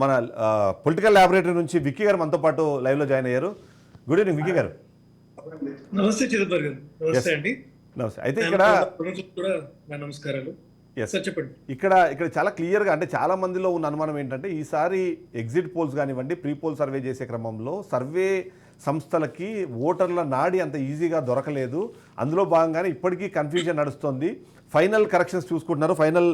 మన political laboratory నుంచి విక్కీ గారు మనతో పాటు లైవ్లో జాయిన్ అయ్యారు. గుడ్ ఈవినింగ్ విక్కీ గారు. నమస్తే చిదంబర్ గారు. నమస్తే అండి. నమస్తే. అయితే ఇక్కడ కూడా నా నమస్కారాలు. సార్ చెప్పండి. ఇక్కడ చాలా క్లియర్గా, అంటే చాలా మందిలో ఉన్న అనుమానం ఏంటంటే ఈసారి ఎగ్జిట్ పోల్స్ కానివ్వండి, ప్రీ పోల్ సర్వే చేసే క్రమంలో సర్వే సంస్థలకి ఓటర్ల నాడి అంత ఈజీగా దొరకలేదు. అందులో భాగంగానే ఇప్పటికీ కన్ఫ్యూజన్ నడుస్తుంది. ఫైనల్ కరెక్షన్స్ చూసుకుంటున్నారు, ఫైనల్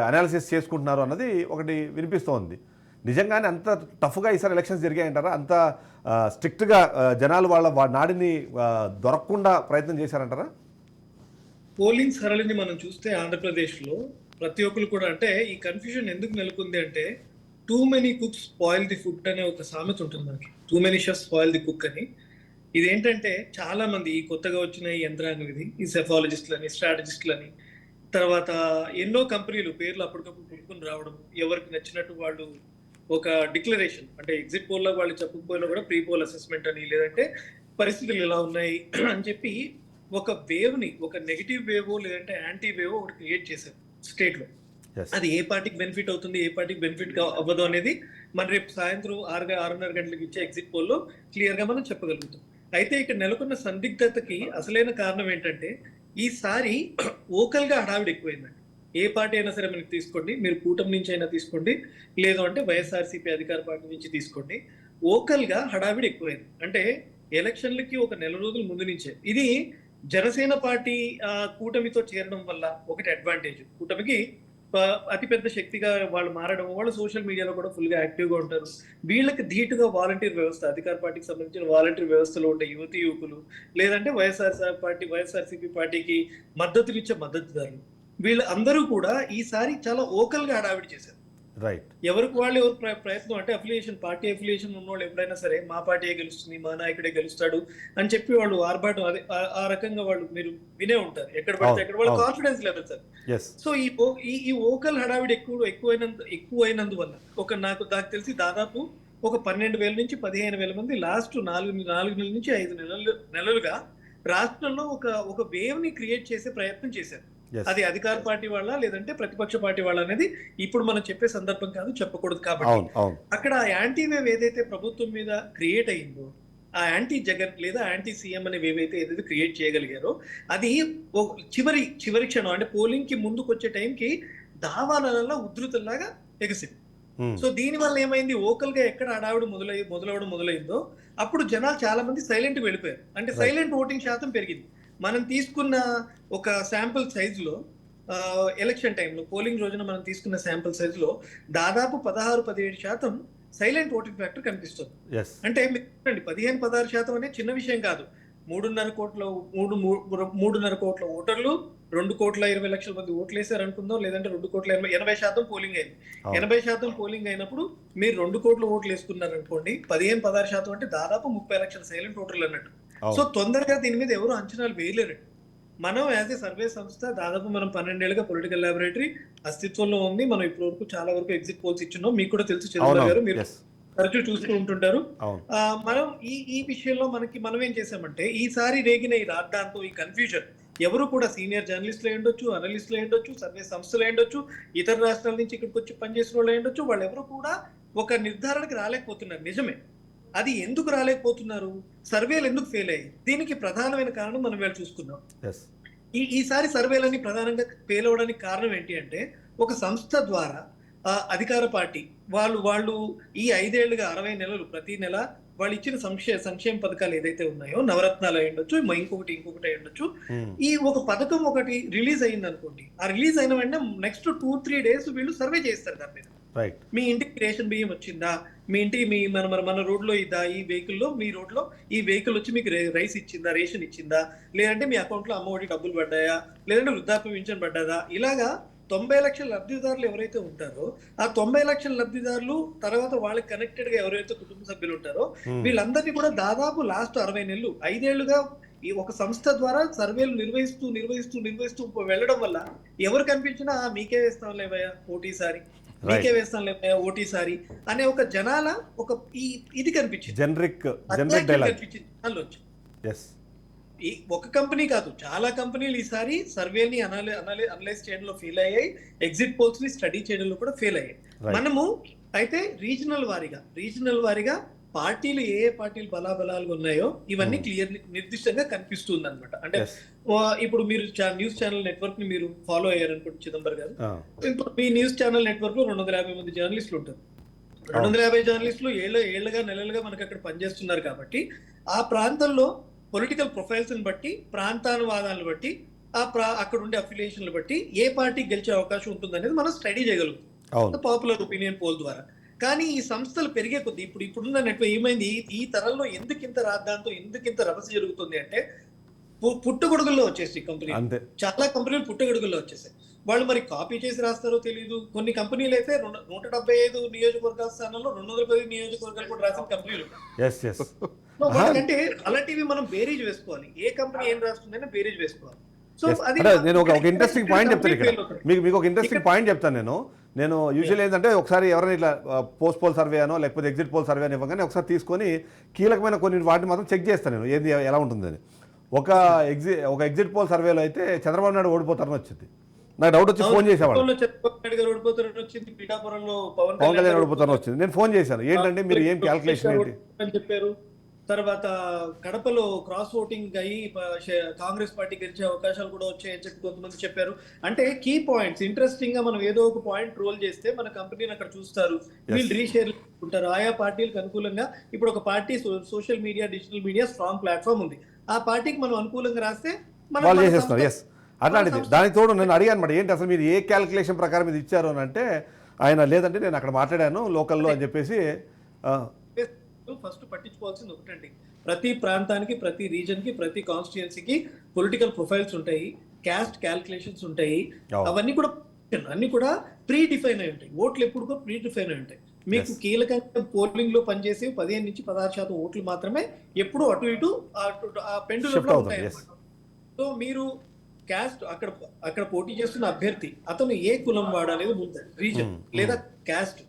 అనాలిసిస్ చేసుకుంటున్నారు అన్నది ఒకటి వినిపిస్తోంది. నిజంగానే అంత టఫ్గా ఈసారి ఎలక్షన్స్ జరిగాయంటారా? అంత స్ట్రిక్ట్గా జనాలు వాళ్ళ నాడిని దొరకకుండా ప్రయత్నం చేశారంటారా? పోలింగ్ సరళిని మనం చూస్తే ఆంధ్రప్రదేశ్లో ప్రతి ఒక్కరు కూడా, అంటే ఈ కన్ఫ్యూజన్ ఎందుకు నెలకొంది అంటే, too many cooks spoil the food అనే ఒక సామెత ఉంటుంది మనకి. Too many chefs spoil the cook అని. ఇదేంటంటే చాలా మంది ఈ కొత్తగా వచ్చిన ఈ యంత్రాంగం ఇది, ఈ సెఫాలజిస్టులని, స్ట్రాటజిస్టులని, తర్వాత ఎన్నో కంపెనీలు పేర్లు అప్పటికప్పుడు పుట్టుకుని రావడం, ఎవరికి నచ్చినట్టు వాళ్ళు ఒక డిక్లరేషన్, అంటే ఎగ్జిట్ పోల్లో వాళ్ళు చెప్పకపోయినా కూడా ప్రీ పోల్ అసెస్మెంట్ అని, లేదంటే పరిస్థితులు ఎలా ఉన్నాయి అని చెప్పి ఒక వేవ్ ని, ఒక నెగిటివ్ వేవో లేదంటే యాంటీ వేవో ఒకటి క్రియేట్ చేశారు స్టేట్ లో. అది ఏ పార్టీకి బెనిఫిట్ అవుతుంది, ఏ పార్టీకి బెనిఫిట్ అవ్వదు అనేది మన రేపు సాయంత్రం 6:30 గంటలకు ఇచ్చే ఎగ్జిట్ పోల్లో క్లియర్ గా మనం చెప్పగలుగుతాం. అయితే ఇక్కడ నెలకొన్న సందిగ్ధతకి అసలైన కారణం ఏంటంటే, ఈసారి ఓకల్ గా హడావిడి ఎక్కువైందండి. ఏ పార్టీ అయినా సరే మనకి తీసుకోండి, మీరు కూటమి నుంచి అయినా తీసుకోండి, లేదు అంటే వైఎస్ఆర్సీపీ అధికార పార్టీ నుంచి తీసుకోండి, ఓకల్ గా హడావిడి ఎక్కువైంది. అంటే ఎలక్షన్లకి ఒక నెల రోజుల ముందు నుంచే ఇది జనసేన పార్టీ కూటమితో చేరడం వల్ల ఒకటి అడ్వాంటేజ్. కూటమికి అతిపెద్ద శక్తిగా వాళ్ళు మారడం, వాళ్ళు సోషల్ మీడియాలో కూడా ఫుల్ గా యాక్టివ్ గా ఉంటారు. వీళ్ళకి ధీటుగా వాలంటీర్ వ్యవస్థ, అధికార పార్టీకి సంబంధించిన వాలంటీర్ వ్యవస్థలో ఉండే యువతి యువకులు, లేదంటే వైఎస్ఆర్సీపీ పార్టీకి మద్దతునిచ్చే మద్దతుదారులు, వీళ్ళందరూ కూడా ఈసారి చాలా ఓకల్ గా హడావిడి చేశారు. రైట్. ఎవరికి వాళ్ళు ఎవరు ప్రయత్నం, అంటే అఫిలియేషన్, పార్టీ అఫిలియేషన్ ఉన్న వాళ్ళు ఎప్పుడైనా సరే మా పార్టీయే గెలుస్తుంది, మా నాయకుడే గెలుస్తాడు అని చెప్పి వాళ్ళు ఆర్భాటం, అదే ఆ రకంగా వాళ్ళు మీరు వినే ఉంటారు ఎక్కడ పడితే అక్కడ, వాళ్ళ కాన్ఫిడెన్స్ లెవెల్ సార్. సో ఈ ఓకల్ హడావిడి ఎక్కువైనందువల్ల నాకు తెలిసి దాదాపు ఒక 12,000 నుంచి 15,000 మంది లాస్ట్ 4 నెలల నుంచి 5 నెలలుగా రాష్ట్రంలో ఒక వేవ్ ని క్రియేట్ చేసే ప్రయత్నం చేశారు. అది అధికార పార్టీ వాళ్ళ లేదంటే ప్రతిపక్ష పార్టీ వాళ్ళ అనేది ఇప్పుడు మనం చెప్పే సందర్భం కాదు, చెప్పకూడదు. కాబట్టి అక్కడ యాంటీ వేవ్ ఏదైతే ప్రభుత్వం మీద క్రియేట్ అయిందో, ఆ యాంటీ జగన్ లేదా యాంటీ సీఎం అనే వేవ్ అయితే ఏదైతే క్రియేట్ చేయగలిగారో, అది చివరి క్షణం, అంటే పోలింగ్ కి ముందుకు వచ్చే టైంకి దావాలలో ఉధృతంలాగా ఎగసింది. సో దీని వల్ల ఏమైంది, ఓకల్ గా ఎక్కడ హడావిడి మొదలైందో అప్పుడు జనాలు చాలా మంది సైలెంట్ వెళ్ళిపోయారు. అంటే సైలెంట్ ఓటింగ్ శాతం పెరిగింది. మనం తీసుకున్న ఒక శాంపుల్ సైజులో ఎలక్షన్ టైంలో, పోలింగ్ రోజున మనం తీసుకున్న శాంపుల్ సైజులో దాదాపు 16-17% సైలెంట్ ఓటింగ్ ఫ్యాక్టర్ కనిపిస్తుంది. అంటే 15-16% అనేది చిన్న విషయం కాదు. 3.5 కోట్ల ఓటర్లు, 2,20,00,000 మంది ఓట్లు వేసారు అనుకుందాం, లేదంటే 2,80,000 పోలింగ్ అయింది. 80% పోలింగ్ అయినప్పుడు మీరు 2 కోట్ల ఓట్లు వేసుకున్నారు అనుకోండి, 15-16% అంటే దాదాపు 30 లక్షల సైలెంట్ ఓటర్లు అన్నట్టు. సో తొందరగా దీని మీద ఎవరు అంచనాలు వేయలేరు. మనం యాజ్ ఏ సర్వే సంస్థ దాదాపు మనం 12 ఏళ్ళుగా పొలిటికల్ ల్యాబొరేటరీ అస్తిత్వంలో ఉంది. మనం ఇప్పటి వరకు చాలా వరకు ఎగ్జిట్ పోల్స్ ఇచ్చున్నాం. మీకు కూడా తెలుసు చంద్రబాబు గారు, మీరు తరచూ చూస్తూ ఉంటుంటారు. మనం ఈ విషయంలో మనం ఏం చేసామంటే, ఈసారి రేగిన ఈ రాద్ధాంతం, ఈ కన్ఫ్యూజన్, ఎవరు కూడా సీనియర్ జర్నలిస్టులు అయ్యుండొచ్చు, అనలిస్టులు అయ్యుండొచ్చు, సర్వే సంస్థలు అయ్యుండొచ్చు, ఇతర రాష్ట్రాల నుంచి ఇక్కడికి వచ్చి పనిచేసిన వాళ్ళు అయ్యుండొచ్చు, వాళ్ళు ఎవరు కూడా ఒక నిర్ధారణకి రాలేకపోతున్నారు. నిజమే. అది ఎందుకు రాలేకపోతున్నారు, సర్వేలు ఎందుకు ఫెయిల్ అయ్యాయి, దీనికి ప్రధానమైన కారణం మనం వేళ చూసుకున్నాం. ఈసారి సర్వేలన్నీ ప్రధానంగా ఫెయిల్ అవడానికి కారణం ఏంటి అంటే, ఒక సంస్థ ద్వారా అధికార పార్టీ వాళ్ళు ఈ 5 ఏళ్లుగా 60 నెలలు ప్రతి నెల వాళ్ళు ఇచ్చిన సంక్షేమ పథకాలు ఏదైతే ఉన్నాయో, నవరత్నాలు అయి ఉండొచ్చు, ఇంకొకటి అయి ఉండొచ్చు, ఈ ఒక పథకం ఒకటి రిలీజ్ అయింది అనుకోండి, ఆ రిలీజ్ అయిన వెంటనే నెక్స్ట్ 2-3 డేస్ వీళ్ళు సర్వే చేస్తారు దాని మీద. మీ ఇంటికి రేషన్ బియ్యం వచ్చిందా, మీ ఇంటికి మన రోడ్లో ఇద్దా, ఈ వెహికల్లో, మీ రోడ్లో ఈ వెహికల్ వచ్చి మీకు రైస్ ఇచ్చిందా, రేషన్ ఇచ్చిందా, లేదంటే మీ అకౌంట్ లో అమ్మఒడి డబ్బులు పడ్డాయా, లేదంటే వృద్ధాప్య పింఛన్ పడ్డాదా, ఇలాగా 90 లక్షల లబ్ధిదారులు ఎవరైతే ఉంటారో, ఆ 90 లక్షల లబ్ధిదారులు తర్వాత వాళ్ళకి కనెక్టెడ్ గా ఎవరైతే కుటుంబ సభ్యులు ఉంటారో, వీళ్ళందరినీ కూడా దాదాపు లాస్ట్ 60 నెలలు 5 ఏళ్లుగా ఈ ఒక సంస్థ ద్వారా సర్వేలు నిర్వహిస్తూ వెళ్ళడం వల్ల ఎవరు కనిపించినా మీకే వేస్తాం లేవయ్యా ఓటీసారి, మీకే వేస్తాం లేవయ్యా ఓటీసారి అనే ఒక జనాల ఒక ఇది కనిపించింది, జనరిక్ కనిపించింది. ఈ ఒక కంపెనీ కాదు, చాలా కంపెనీలు ఈసారి సర్వేని అనలైజ్ చేయడంలో ఫెయిల్ అయ్యాయి, ఎగ్జిట్ పోల్స్ ని స్టడీ చేయడంలో కూడా ఫెయిల్ అయ్యాయి. Right. మనము అయితే రీజనల్ వారీగా పార్టీలు ఏ పార్టీలు బలాబలాలు ఉన్నాయో ఇవన్నీ క్లియర్ నిర్దిష్టంగా కనిపిస్తుంది అనమాట. అంటే Yes. ఇప్పుడు మీరు న్యూస్ ఛానల్ నెట్వర్క్ ని మీరు ఫాలో అయ్యారనుకోండి చిదంబర్ గారు. Ah. ఇప్పుడు మీ న్యూస్ ఛానల్ నెట్వర్క్ లో 250 మంది జర్నలిస్టులు ఉంటారు. 250 జర్నలిస్టులు ఏళ్ళుగా నెలలుగా మనకి అక్కడ పనిచేస్తున్నారు కాబట్టి ఆ ప్రాంతంలో పొలిటికల్ ప్రొఫైల్స్ ని బట్టి, ప్రాంతానువాదాలను బట్టి, అక్కడ ఉండే అఫిలియేషన్లు బట్టి ఏ పార్టీ గెలిచే అవకాశం ఉంటుంది అనేది మనం స్టడీ చేయగలుగుతాం పాపులర్ ఒపీనియన్ పోల్ ద్వారా. కానీ ఈ సంస్థలు పెరిగే కొద్ది ఇప్పుడున్న నెట్వర్క్ ఏమైంది, ఈ తరంలో ఎందుకు ఇంత రాద్దాంతో ఎందుకు ఇంత రభస జరుగుతుంది అంటే పుట్టగొడుగుల్లో వచ్చేసి కంపెనీ, చాలా కంపెనీలు పుట్టగొడుగుల్లో వచ్చేసాయి. వాళ్ళు మరి కాపీ చేసి రాస్తారో తెలియదు. కొన్ని కంపెనీలు అయితే 175 నియోజకవర్గాల స్థానంలో 210 నియోజకవర్గాలు కూడా రాసిన కంపెనీలు. అంటే అలాంటివి మనం బేరీజ్ వేసుకోవాలి. ఏ కంపెనీ ఏం రాస్తుందని బేరీజ్ వేసుకోవాలి. నేను ఒక ఇంట్రెస్టింగ్ పాయింట్ చెప్తాను ఇక్కడ, మీకు ఒక ఇంట్రెస్టింగ్ పాయింట్ చెప్తాను. నేను యూజువల్ ఏంటంటే ఒకసారి ఎవరైనా ఇట్లా పోస్ట్ పోల్ సర్వే అనో లేకపోతే ఎగ్జిట్ పోల్ సర్వే అని ఇవ్వగానే ఒకసారి తీసుకొని కీలకమైన కొన్ని వాటిని మాత్రం చెక్ చేస్తాను నేను, ఏది ఎలా ఉంటుందని. ఒక ఎగ్జిట్ పోల్ సర్వేలో అయితే చంద్రబాబు నాయుడు ఓడిపోతారని వచ్చింది. నాకు డౌట్ వచ్చి ఫోన్ చేసేవాడు, పవన్ కళ్యాణ్ ఓడిపోతారని వచ్చింది. నేను ఫోన్ చేశాను, ఏంటంటే మీరు ఏం క్యాల్కులేషన్ ఏంటి అని చెప్పారు. తర్వాత కడపలో క్రాస్ ఓటింగ్ అయ్యి కాంగ్రెస్ పార్టీ గెలిచే అవకాశాలు కూడా వచ్చాయని చెప్పి కొంతమంది చెప్పారు. అంటే కీ పాయింట్స్ ఇంట్రెస్టింగ్ గా మనం ఏదో ఒక పాయింట్ రోల్ చేస్తే మన కంపెనీని అక్కడ చూస్తారు, వీళ్ళు రీషేర్ ఉంటారు. ఆయా పార్టీలకు అనుకూలంగా ఇప్పుడు ఒక party social media, digital media strong platform ఉంది, ఆ పార్టీకి మనం అనుకూలంగా రాస్తే వాళ్ళు చేసేస్తారు. ఎస్, అట్లాంటిది. దానికి తోడు నేను అడిగాను అనమాట, ఏంటి అసలు మీరు ఏ క్యాల్కులేషన్ ప్రకారం ఇది ఇచ్చారు అని అంటే ఆయన లేదంటే నేను అక్కడ మాట్లాడాను లోకల్లో అని చెప్పేసి. ఫస్ట్ పట్టించుకోవాల్సింది ఒకటండి, ప్రతి ప్రాంతానికి, ప్రతి రీజన్ కి, ప్రతి కాన్స్టిట్యుయెన్సీకి పొలిటికల్ ప్రొఫైల్స్ ఉంటాయి, క్యాస్ట్ క్యాల్కులేషన్స్ ఉంటాయి. అవన్నీ కూడా అన్ని కూడా ప్రీ డిఫైన్ అయి ఉంటాయి. ఓట్లు ఎప్పుడు కూడా ప్రీ డిఫైన్ అయి ఉంటాయి. మీకు కీలకంగా పోలింగ్ లో పనిచేసి 15 నుంచి 16% ఓట్లు మాత్రమే ఎప్పుడు అటు ఇటు ఆ పెండులో ఉంటాయి. సో మీరు క్యాస్ట్ అక్కడ పోటీ చేస్తున్న అభ్యర్థి అతను ఏ కులం వాడు అనేది ముందు రీజన్ లేదా క్యాస్ట్,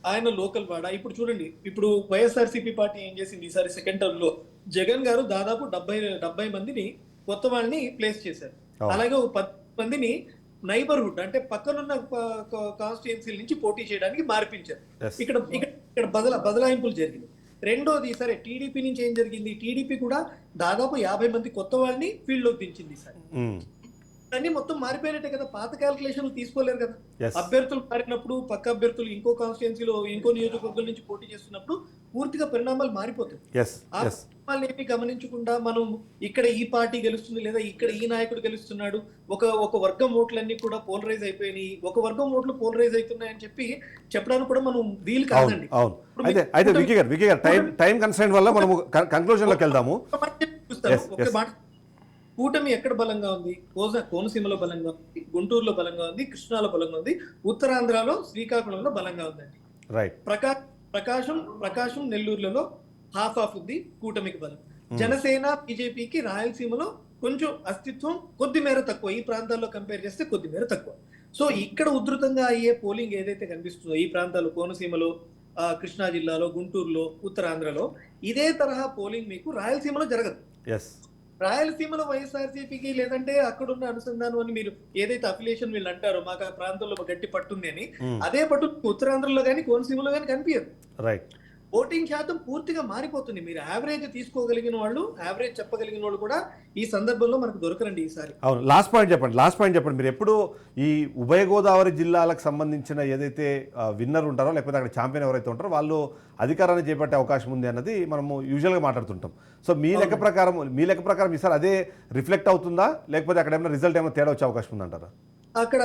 ఆయన లోకల్ వాడా. ఇప్పుడు చూడండి, ఇప్పుడు వైఎస్ఆర్సీపీ పార్టీ ఏం చేసింది ఈసారి సెకండ్ టర్మ్ లో, జగన్ గారు దాదాపు 70 మందిని కొత్త వాళ్ళని ప్లేస్ చేశారు. అలాగే ఒక 10 మందిని నైబర్హుడ్ అంటే పక్కనున్న కాన్స్టిట్యుయెన్సీ నుంచి పోటీ చేయడానికి మార్పించారు. ఇక్కడ బదలాయింపులు జరిగింది. రెండోది ఈసారి టీడీపీ నుంచి ఏం జరిగింది, టీడీపీ కూడా దాదాపు 50 మంది కొత్త వాళ్ళని ఫీల్డ్ లోకి దించింది ఈసారి. అన్ని మొత్తం మారిపోయినట్టే కదా, పాత క్యాల్కులేషన్లు తీసుకోలేరు కదా. అభ్యర్థులు మారినప్పుడు పక్క అభ్యర్థులు ఇంకో కాన్స్టిట్యుయెన్సీలో ఇంకో నియోజకవర్గం నుంచి పోటీ చేస్తున్నప్పుడు పూర్తిగా పరిణామాలు మారిపోతాయి. ఆ పరిణామాలు ఏమీ గమనించకుండా మనం ఇక్కడ ఈ పార్టీ గెలుస్తుంది లేదా ఇక్కడ ఈ నాయకుడు గెలుస్తున్నాడు, ఒక వర్గం ఓట్లన్నీ కూడా పోలరైజ్ అయిపోయినాయి, ఒక వర్గం ఓట్లు పోలరైజ్ అవుతున్నాయని చెప్పి చెప్పడానికి కూడా మనం వీలు కాదండి. అయితే వికీ గారు టైం కన్స్ట్రైంట్ వల్ల మనం కన్క్లూజన్ లోకి వెళ్దాము. కూటమి ఎక్కడ బలంగా ఉంది, కోనసీమలో బలంగా ఉంది, గుంటూరులో బలంగా ఉంది, కృష్ణాలో బలంగా ఉంది, ఉత్తరాంధ్రలో శ్రీకాకుళంలో బలంగా ఉందండి. ప్రకాశం నెల్లూరులలో హాఫ్ ఉంది కూటమికి బలం. జనసేన బీజేపీకి రాయలసీమలో కొంచెం అస్తిత్వం కొద్ది మేర తక్కువ, ఈ ప్రాంతాల్లో కంపేర్ చేస్తే కొద్ది మేర తక్కువ. సో ఇక్కడ ఉధృతంగా అయ్యే పోలింగ్ ఏదైతే కనిపిస్తుందో ఈ ప్రాంతాల్లో కోనసీమలో, కృష్ణా జిల్లాలో, గుంటూరులో, ఉత్తరాంధ్రలో ఇదే తరహా పోలింగ్ మీకు రాయలసీమలో జరగదు. రాయలసీమలో వైఎస్ఆర్సీపీకి లేదంటే అక్కడున్న అనుసంధానం అని మీరు ఏదైతే అఫిలియేషన్ వీళ్ళు అంటారో మాకు ఆ ప్రాంతంలో గట్టి పట్టుంది అని, అదే పట్టు ఉత్తరాంధ్రలో కానీ కోనసీమలో కానీ కనిపించదు. ఓటింగ్ శాతం పూర్తిగా మారిపోతుంది. మీరు యావరేజ్ తీసుకోగలిగిన వాళ్ళు, యావరేజ్ చెప్పగలిగిన వాళ్ళు కూడా ఈ సందర్భంలో మనకు దొరకరండి ఈసారి. అవును, లాస్ట్ పాయింట్ చెప్పండి. మీరు ఎప్పుడు ఈ ఉభయ గోదావరి జిల్లాలకు సంబంధించిన ఏదైతే విన్నర్ ఉంటారో లేకపోతే అక్కడ ఛాంపియన్ ఎవరైతే ఉంటారో వాళ్ళు అధికారాన్ని చేపట్టే అవకాశం ఉంది అన్నది మనము యూజువల్గా మాట్లాడుతుంటాం. సో మీ లెక్క ప్రకారం ఈసారి అదే రిఫ్లెక్ట్ అవుతుందా, లేకపోతే అక్కడ ఏమైనా రిజల్ట్ ఏమైనా తేడా వచ్చే అవకాశం ఉందంటారా? అక్కడ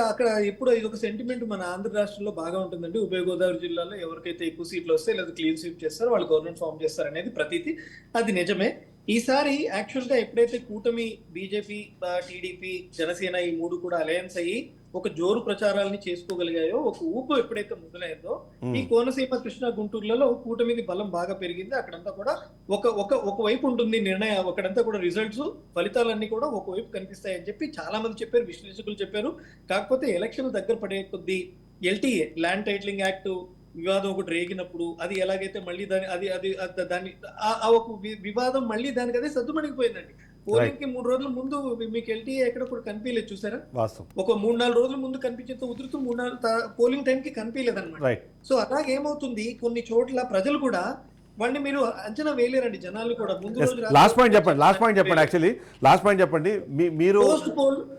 ఇప్పుడు ఇది ఒక సెంటిమెంట్ మన ఆంధ్ర రాష్ట్రంలో బాగా ఉంటుందండి. ఉభయ గోదావరి జిల్లాలో ఎవరికైతే ఎక్కువ సీట్లు వస్తాయి లేదా క్లీన్ స్వీప్ చేస్తారో వాళ్ళు గవర్నమెంట్ ఫామ్ చేస్తారు అనేది ప్రతీతి, అది నిజమే. ఈసారి యాక్చువల్ గా ఎప్పుడైతే కూటమి బీజేపీ, టీడీపీ, జనసేన ఈ మూడు కూడా అలయన్స్ అయ్యి ఒక జోరు ప్రచారాలని చేసుకోగలిగాయో, ఒక ఊపు ఎప్పుడైతే మొదలైందో ఈ కోనసీమ, కృష్ణా, గుంటూరులలో కూటమికి బలం బాగా పెరిగింది. అక్కడంతా కూడా ఒకవైపు ఉంటుంది నిర్ణయం, అక్కడంతా కూడా రిజల్ట్స్, ఫలితాలన్నీ కూడా ఒకవైపు కనిపిస్తాయని చెప్పి చాలా మంది చెప్పారు, విశ్లేషకులు చెప్పారు. కాకపోతే ఎలక్షన్ దగ్గర పడే కొద్దీ ఎల్టీఏ ల్యాండ్ టైటిలింగ్ యాక్ట్ వివాదం ఒకటి రేగినప్పుడు అది ఎలాగైతే మళ్ళీ దాని ఒక వివాదం మళ్ళీ దానికి అదే సద్దుమణిగిపోయిందండి. పోలింగ్ కి 3 రోజుల ముందు మీకు ఎల్టీఏ ఎక్కడ కూడా కనిపించలేదు చూసారా? వాస్తవం. ఒక 3-4 రోజుల ముందు కనిపించేంత ఉధృతం 3-4 పోలింగ్ టైం కి కనిపించలేదు అనమాట. రైట్. సో అలాగే ఏమవుతుంది, కొన్ని చోట్ల ప్రజలు కూడా వాడిని మీరు అంచనా వేయలేరండి. జనాలు కూడా ముందు రోజు లాస్ట్ పాయింట్ చెప్పండి యాక్చువల్లీ లాస్ట్ పాయింట్ చెప్పండి. మీరు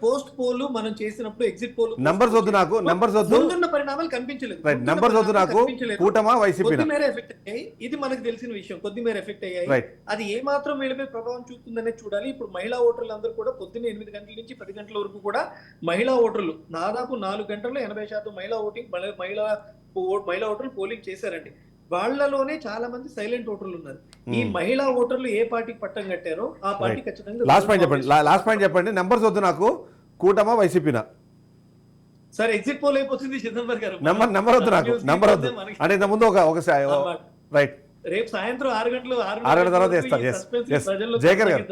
పోస్ట్ పోల్ మనం చేసినప్పుడు ఎగ్జిట్ పోల్ నంబర్స్ వద్దు నాకు, నంబర్స్ వద్దు, ముందున్న పరిణామాలు కనిపించలేదు. రైట్, నంబర్స్ వద్దు నాకు. కూటమా వైసీపీ కొద్ది మేర ఎఫెక్ట్ అయ్యాయి, ఇది మనకు తెలిసిన విషయం. కొద్ది మేర ఎఫెక్ట్ అయ్యాయి, రైట్. అది ఏ మాత్రం వీళ్ళపై ప్రభావం చూపుతుందనే చూడాలి. ఇప్పుడు మహిళా ఓటర్లు అందరూ కూడా పొద్దున్న 8 గంటల నుంచి 10 గంటల వరకు కూడా మహిళా ఓటర్లు దాదాపు 4 గంటల్లో 80% మహిళా ఓటర్లు పోలింగ్ చేశారండి. వాళ్ళలోనే చాలా మంది సైలెంట్ ఓటర్లు ఉన్నారు. ఈ మహిళా ఓటర్లు ఏ పార్టీకి పట్టం కట్టారో ఆ పార్టీ ఖచ్చితంగా. లాస్ట్ పాయింట్ చెప్పండి, నంబర్స్ వద్దు నాకు. కూటమా వైసీపీనా? సార్ ఎగ్జిట్ పోల్ అయిపోతుంది చిదంబర్ గారు. నంబర్ వద్దు నాకు, నంబర్ వద్దు. అంటే ఇంత ముందు ఒక రైట్, రేపు సాయంత్రం 6 గంటల తర్వాత వేస్తారు. జయకర్ గారు.